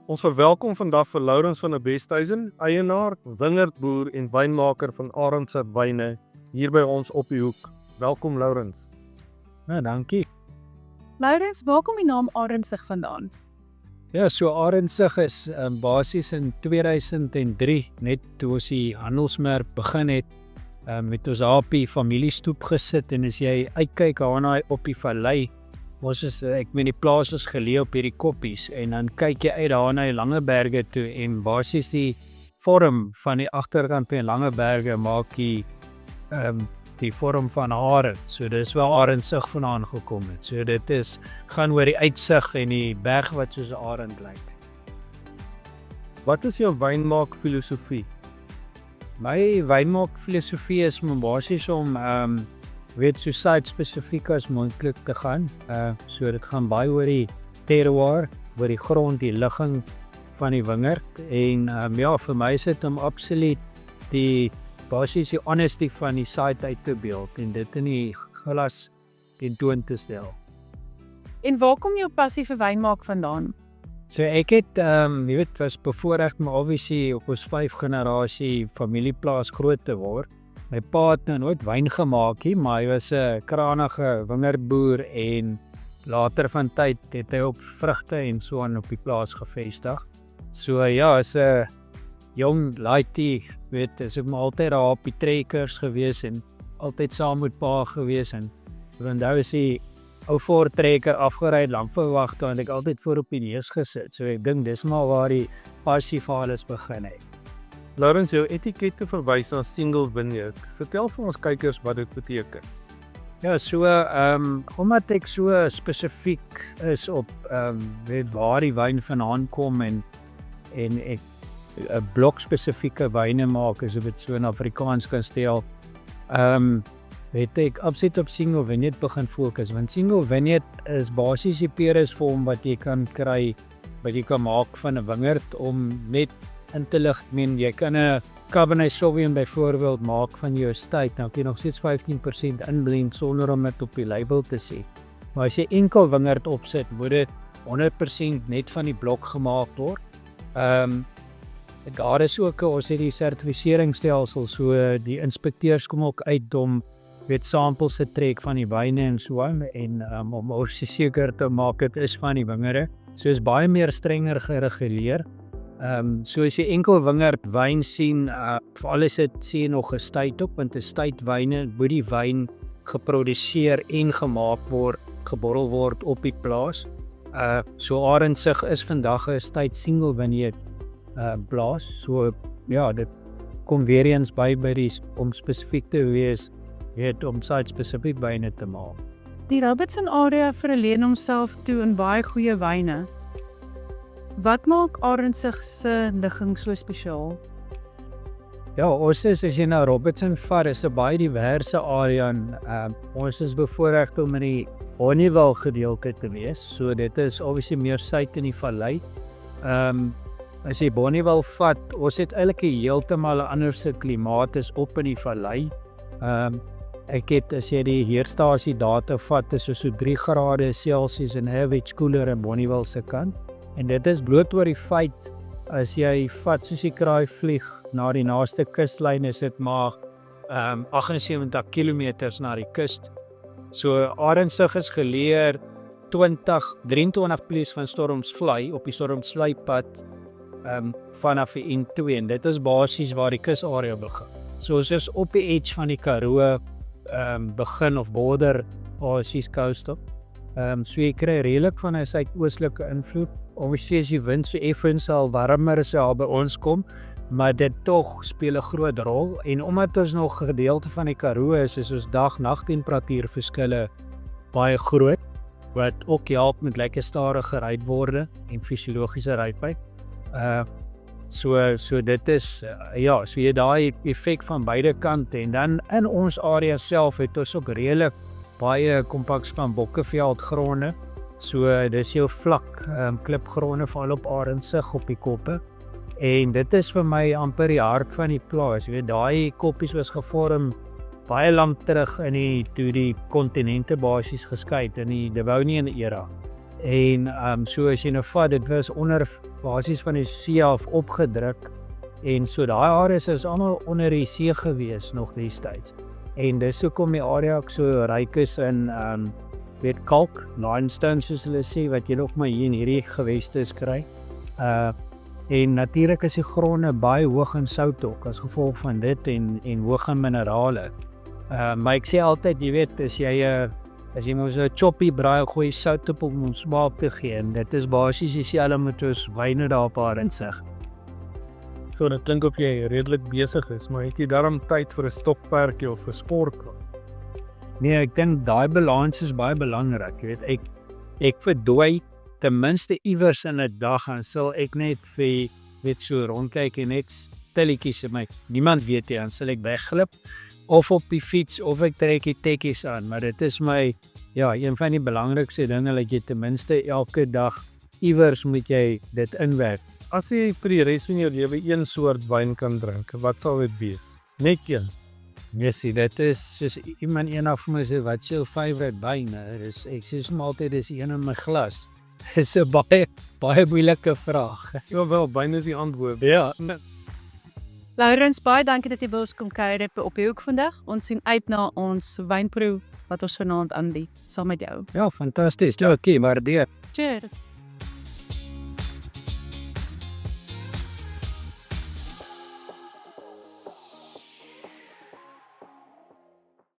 Ons verwelkom vandag vir Lourens van der Besthuizen, eienaar, wingerdboer en wynmaker van Arendse Wyne, hier by ons op die hoek. Welkom Lourens. Nou, dankie. Lourens, waar kom die naam Arendsig vandaan? Ja, so Arendsig is basies in 2003, net toe ons die handelsmerk begin het, met ons daar op die familiestoep gesit en as jy uitkyk daarna op die vallei, ons is, ek meen die plaas is geleë op hierdie koppies en dan kyk jy uit daar na die lange berge toe en basies die vorm van die agterkant van die lange berge maak die vorm van arend. So dis waar Arendsig vandaan gekom het. So dit is gaan oor die uitsig en die berg wat soos 'n arend lyk. Wat is jou wynmaak filosofie? My wynmaak filosofie is om basies om so site spesifiek as moontlik te gaan. So dit gaan baie oor die terroir, oor die grond, die ligging van die wingerd en ja, vir my is dit om absoluut die basies die honesty van die site uit te beeld en dit in die glas tentoon te stel. En waar kom jou passie vir wynmaak vandaan? So ek het, was bevoorreg om obviously op ons 5 generasie familieplaas groot te word. My pa het nou nooit wyn gemaak nie, maar hy was 'n kranige wingerdboer en later van tyd het hy op vrugte en so aan op die plaas gevestig. So ja, as 'n jong laaitie, is ek maar altyd daar op die trekkers gewees en altyd saam met pa gewees en onthou is die ou voortrekker afgery lank verwag toe en ek altyd voor op die neus gesit. So ek dink dis maar waar die passie vir alles begin het. Lourens, jou etikette verwys na single vineyard. Vertel vir ons kykers wat dit beteken. Ja, so omdat ek so spesifiek is op waar die wyn vandaan kom en ek 'n blok spesifieke wyne maak as dit so in Afrikaans kan stel. Het ek absoluut op single vineyard begin fokus, want single vineyard is basies die peresvorm wat jy kan kry, wat jy kan maak van 'n wingerd om net in te lig. Jy kan 'n Cabernet Sauvignon byvoorbeeld maak van jou estate, nou kan jy nog steeds 15% inblend sonder om dit op die label te sê. Maar as jy enkel wingerd opsit, moet dit 100% net van die blok gemaak word. Daar is ook, ons het die sertifiseringsstelsel, so die inspekteurs kom ook uit om samples te trek van die wyne en so aan, en om seker te maak dit is van die wingerde. So is baie meer strenger gereguleer. So as jy enkel wingerd wyn sien, veral as dit sien nog 'n estate op, want 'n estate wyne moet die wyn geproduseer en gemaak word, geborrel word op die plaas. So Arendsig is vandag 'n estate single vineyard plaas. So ja, dit kom weer eens by die om spesifiek te wees, om site spesifiek wyne te maak. Die Robertson area verleen homself toe in baie goeie wyne. Wat maak Arendsig se ligging so spesiaal? Ja, ons is, as jy na Robertson vat, is 'n baie diverse area en ons is bevoorreg om in die Bonnievale gedeelte te wees. So dit is obviously meer suid in die vallei. As jy Bonnievale vat, ons het eintlik heeltemal 'n anderse klimaat is op in die vallei. Ek het, as jy die heerstasie data vat, is so 3 grade Celsius en average cooler in Bonnievale se kant. En dit is bloot oor die feit, as jy vat soos die kraai vlieg na die naaste kuslyn, is dit maar 78 km na die kust. So Arendsig is geleer 23 plus van Stormsvlei op die Stormsvlei pad vanaf die N2 en dit is basies waar die kusarea begin. So ons is op die edge van die Karoo begin of border East Coast op. So jy kry redelik van 'n suidoostelike invloed. Obviously as die wind so effens sal warmer as hy by ons kom, maar dit tog speel 'n groot rol. En omdat ons nog 'n gedeelte van die Karoo is ons dag-nag temperatuurverskille baie groot, wat ook help met lekker stadige rydworde en fisiologiese rydpyd. So dit is, ja, so jy daai effek van beide kante en dan in ons area self het ons ook redelik baie kompak span bokkeveld gronde. So dis jou vlak klipgronde val op Arendsig op die koppe. En dit is vir my amper die hart van die plaas. Jy weet, daai koppies was gevorm baie lank terug in toe die kontinente basies geskei in die Devonian era. En so as jy nou vat, dit was onder basies van die see af opgedruk en so daai areas is almal onder die see gewees nog destyds. En dis hoekom die area ook so ryk is in weet kalk, limestone soos hulle sê wat jy nog maar hier in hierdie geweste kry. En natuurlik is die gronde baie hoog in sout ook as gevolg van dit en hoë in minerale. Maar ek sê altyd, jy weet, as jy mos 'n choppy braai gooi sout op om smaak te gee en dit is basies dieselfde met ons wyne daar op Arendse. So dit klink of jy redelik besig is, maar het jy darm tyd vir 'n stokperdjie of 'n sportkamp? Nee, ek dink daai balans is baie belangrik. Jy weet, ek verdooi ten minste iewers in 'n dag en sal ek net vir weet so rondkyk en net stilletjies my niemand weet nie, dan sal ek wegglip of op die fiets of ek trek die tekkies aan, maar dit is my een van die belangrikste dinge dat jy ten minste elke dag iewers moet jy dit inwerk. As jy vir die res van jou lewe een soort wyn kan drink, wat sal dit wees? Net een. Messie, dit is soos iemand eendag vir my sê, wat is jou favourite wyn? Dis ek sê soms altyd dis een in my glas. Dis 'n baie moeilike vraag. Ja wel, wyn is die antwoord. Ja. Laurens, baie dankie dat jy by ons kom kuier het op die hoek vandag. Ons sien uit na ons wynproe wat ons vanaand aanbied saam met jou. Ja, fantasties. Ja, okay, maar Cheers.